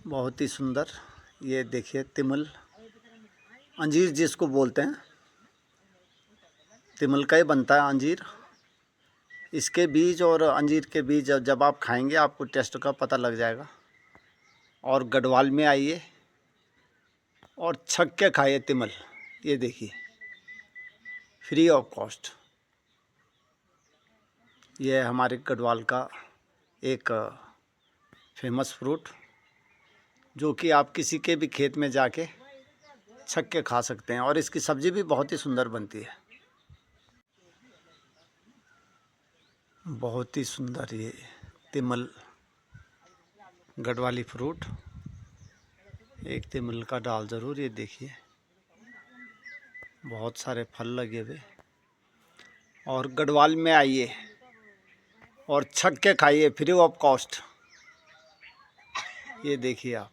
बहुत ही सुंदर। ये देखिए तिमल, अंजीर जिसको बोलते हैं, तिमल का ही बनता है अंजीर। इसके बीज और अंजीर के बीज जब आप खाएंगे आपको टेस्ट का पता लग जाएगा। और गढ़वाल में आइए और छक के खाइए तिमल। ये देखिए, फ्री ऑफ कॉस्ट। ये है हमारे गढ़वाल का एक फेमस फ्रूट, जो कि आप किसी के भी खेत में जाके छक के खा सकते हैं। और इसकी सब्ज़ी भी बहुत ही सुंदर बनती है। बहुत ही सुंदर ये तिमल गढ़वाली फ्रूट। एक तिमल का डाल ज़रूर। ये देखिए, बहुत सारे फल लगे हुए। और गढ़वाल में आइए और छक के खाइए, फ्री ऑफ कॉस्ट। ये देखिए आप।